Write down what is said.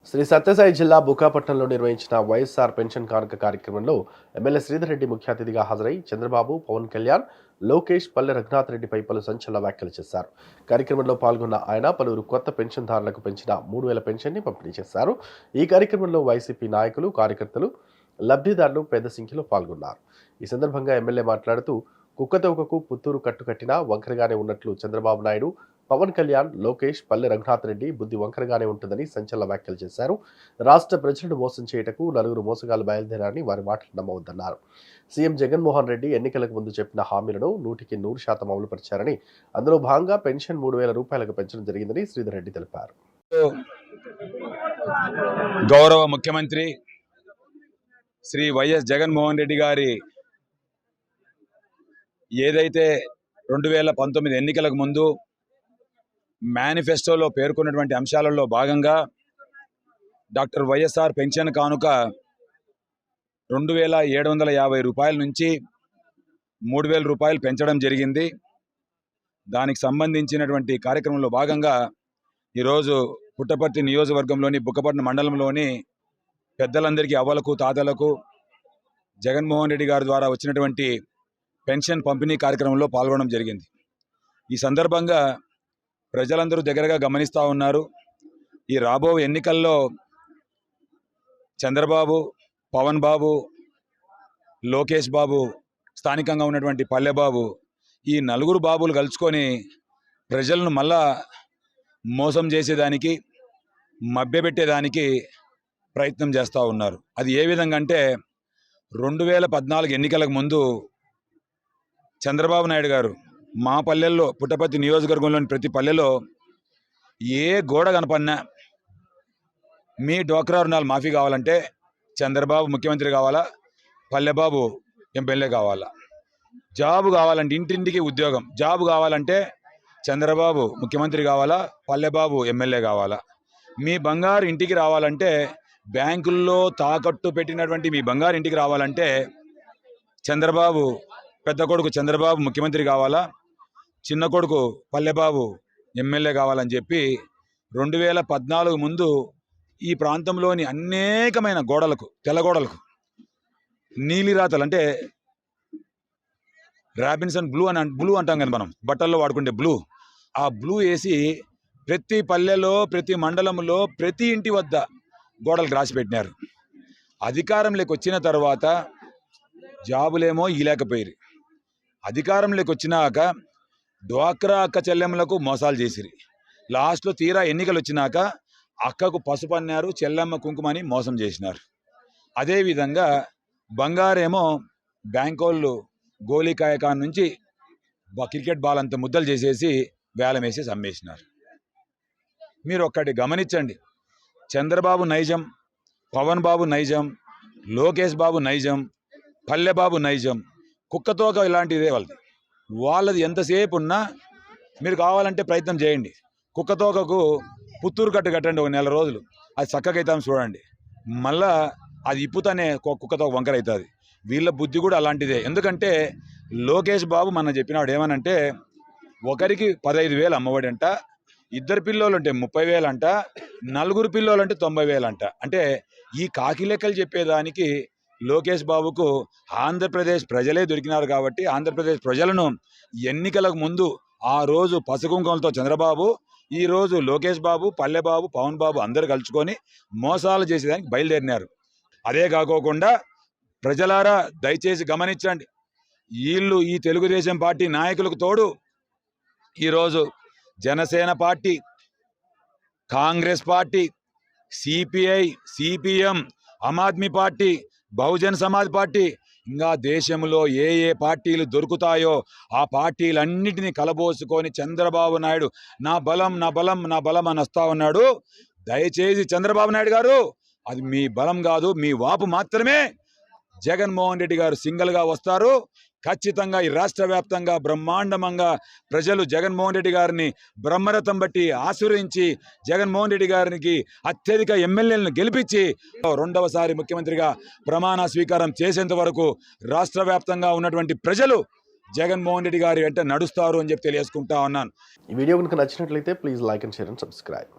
శ్రీ సత్యసాయి జిల్లా బుక్కాపట్నంలో నిర్వహించిన వైఎస్ఆర్ పెన్షన్ కానుక కార్యక్రమంలో ఎమ్మెల్యే శ్రీధర్ రెడ్డి ముఖ్య అతిథిగా హాజరై చంద్రబాబు, పవన్ కళ్యాణ్, లోకేష్, పల్లె రఘునాథ్ రెడ్డిపై పలు సంచలన వ్యాఖ్యలు చేశారు. కార్యక్రమంలో పాల్గొన్న ఆయన పలువురు కొత్త పెన్షన్దారులకు పెంచిన 3,000 పెన్షన్ని పంపిణీ చేశారు. ఈ కార్యక్రమంలో వైసీపీ నాయకులు, కార్యకర్తలు, లబ్ధిదారులు పెద్ద సంఖ్యలో పాల్గొన్నారు. ఈ సందర్భంగా ఎమ్మెల్యే మాట్లాడుతూ కుక్కతోకకు పుత్తూరు కట్టుకట్టినా వంకరగానే ఉన్నట్లు చంద్రబాబు నాయుడు, పవన్ కళ్యాణ్, లోకేష్, పల్లె రఘునాథ్ రెడ్డి బుద్ధి వంకరగానే ఉంటుందని సంచలన వ్యాఖ్యలు చేశారు. రాష్ట్ర ప్రజలను మోసం చేయటకు నలుగురు మోసగాలు బయలుదేరారని వారి మాటలు నమ్మవద్దన్నారు. సీఎం జగన్మోహన్ రెడ్డి ఎన్నికలకు ముందు చెప్పిన హామీలను 100% అమలుపరిచారని, అందులో భాగంగా పెన్షన్ 3,000 రూపాయలకు పెంచడం జరిగిందని శ్రీధర్ రెడ్డి తెలిపారు. గౌరవ ముఖ్యమంత్రి శ్రీ వైఎస్ జగన్మోహన్ రెడ్డి గారి ఏదైతే 2019 ఎన్నికలకు ముందు మేనిఫెస్టోలో పేర్కొన్నటువంటి అంశాలలో భాగంగా డాక్టర్ వైఎస్ఆర్ పెన్షన్ కానుక 2,750 రూపాయల నుంచి 3,000 రూపాయలు పెంచడం జరిగింది. దానికి సంబంధించినటువంటి కార్యక్రమంలో భాగంగా ఈరోజు పుట్టపర్తి నియోజకవర్గంలోని బుక్కపట్నం మండలంలోని పెద్దలందరికీ, అవ్వలకు, తాతలకు జగన్మోహన్ రెడ్డి గారి ద్వారా వచ్చినటువంటి పెన్షన్ పంపిణీ కార్యక్రమంలో పాల్గొనడం జరిగింది. ఈ సందర్భంగా ప్రజలందరూ దగ్గరగా గమనిస్తూ ఉన్నారు. ఈ రాబో ఎన్నికల్లో చంద్రబాబు, పవన్ బాబు, లోకేష్ బాబు, స్థానికంగా ఉన్నటువంటి పల్లెబాబు, ఈ నలుగురు బాబులు కలుసుకొని ప్రజలను మళ్ళా మోసం చేసేదానికి, మభ్యపెట్టేదానికి ప్రయత్నం చేస్తూ ఉన్నారు. అది ఏ విధంగా అంటే 2014 ఎన్నికలకు ముందు చంద్రబాబు నాయుడు గారు మా పల్లెల్లో, పుట్టపర్తి నియోజకవర్గంలోని ప్రతి పల్లెలో ఏ గోడ కనపడినా మీ డ్వాక్రా రుణాలు మాఫీ కావాలంటే చంద్రబాబు ముఖ్యమంత్రి కావాలా, పల్లెబాబు ఎమ్మెల్యే కావాలా, జాబు కావాలంటే ఇంటింటికి ఉద్యోగం, జాబు కావాలంటే చంద్రబాబు ముఖ్యమంత్రి కావాలా, పల్లెబాబు ఎమ్మెల్యే కావాలా, మీ బంగారు ఇంటికి రావాలంటే, బ్యాంకుల్లో తాకట్టు పెట్టినటువంటి మీ బంగారు ఇంటికి రావాలంటే చంద్రబాబు పెద్ద కొడుకు చంద్రబాబు ముఖ్యమంత్రి కావాలా, చిన్న కొడుకు పల్లెబాబు ఎమ్మెల్యే కావాలని చెప్పి 2014 ముందు ఈ ప్రాంతంలోని అనేకమైన గోడలకు, తెల్లగోడలకు నీలిరాతలు అంటే రాబిన్సన్ బ్లూ అంటాం కదా మనం బట్టల్లో వాడుకుంటే బ్లూ, ఆ బ్లూ వేసి ప్రతి పల్లెలో, ప్రతి మండలంలో, ప్రతి ఇంటి వద్ద గోడలకు రాసి పెట్టినారు. అధికారంలోకి వచ్చిన తర్వాత జాబులేమో ఇలేకపోయారు. అధికారంలోకి వచ్చినాక డ్వాక్రా అక్క చెల్లెమ్మలకు మోసాలు చేసిరి. లాస్ట్లో తీరా ఎన్నికలు వచ్చినాక అక్కకు పసుపు అన్నారు, చెల్లెమ్మ కుంకుమని మోసం చేసినారు. అదేవిధంగా బంగారేమో బ్యాంకోళ్ళు గోలీకాయ నుంచి క్రికెట్ బాల్ అంత ముద్దలు చేసేసి వేలం వేసేసి అమ్మేసినారు. మీరు ఒక్కటి గమనించండి, చంద్రబాబు నైజం, పవన్ బాబు నైజం, లోకేష్ బాబు నైజం, పల్లెబాబు నైజం, కుక్కతోక ఇలాంటిదే వాళ్ళది ఎంతసేపు ఉన్నా మీరు కావాలంటే ప్రయత్నం చేయండి. కుక్కతోకకు పుత్తూరు కట్టు కట్టండి, ఒక 1 రోజులు, అది చక్కగైతాం చూడండి, మళ్ళా అది ఇప్పుతానే కుక్కతోక వంకర అవుతుంది. వీళ్ళ బుద్ధి కూడా అలాంటిదే. ఎందుకంటే లోకేష్ బాబు మన చెప్పినాడు ఏమనంటే, ఒకరికి 15,000 అమ్మఒడి అంట, 2 పిల్లోలు అంటే 30,000 అంట, 4 పిల్లోలు అంటే 90,000 అంట. అంటే ఈ కాకి లెక్కలు చెప్పేదానికి లోకేష్ బాబుకు ఆంధ్రప్రదేశ్ ప్రజలే దొరికినారు. కాబట్టి ఆంధ్రప్రదేశ్ ప్రజలను ఎన్నికలకు ముందు ఆ రోజు పసుకుంకుమలతో చంద్రబాబు, ఈరోజు లోకేష్ బాబు, పల్లెబాబు, పవన్ బాబు అందరూ కలుసుకొని మోసాలు చేసేదానికి బయలుదేరినారు. అదే కాకోకుండా ప్రజలారా దయచేసి గమనించండి, వీళ్ళు ఈ తెలుగుదేశం పార్టీ నాయకులకు తోడు ఈరోజు Janasena party, Congress party, CPI, CPM, Aam Aadmi party, Bahujan Samaj party, ఇంకా దేశంలో ఏ ఏ పార్టీలు దొరుకుతాయో ఆ పార్టీలన్నిటినీ కలబోసుకొని చంద్రబాబు నాయుడు నా బలం, నా బలం, నా బలం అని వస్తా ఉన్నాడు. దయచేసి చంద్రబాబు నాయుడు గారు, అది మీ బలం కాదు, మీ వాపు మాత్రమే. జగన్మోహన్ రెడ్డి గారు సింగిల్గా వస్తారు. ఖచ్చితంగా ఈ రాష్ట్ర వ్యాప్తంగా బ్రహ్మాండంగా ప్రజలు జగన్మోహన్ రెడ్డి గారిని బ్రహ్మరథం బట్టి ఆశీర్వదించి జగన్మోహన్ రెడ్డి గారికి అత్యధిక ఎమ్మెల్యేలను గెలిపించి 2వసారి ముఖ్యమంత్రిగా ప్రమాణ స్వీకారం చేసేంత వరకు రాష్ట్ర వ్యాప్తంగా ఉన్నటువంటి ప్రజలు జగన్మోహన్ రెడ్డి గారి వెంట నడుస్తారు అని చెప్పి తెలియజేసుకుంటా ఉన్నాను. ఈ వీడియో కనుక నచ్చినట్లయితే please like and share and subscribe.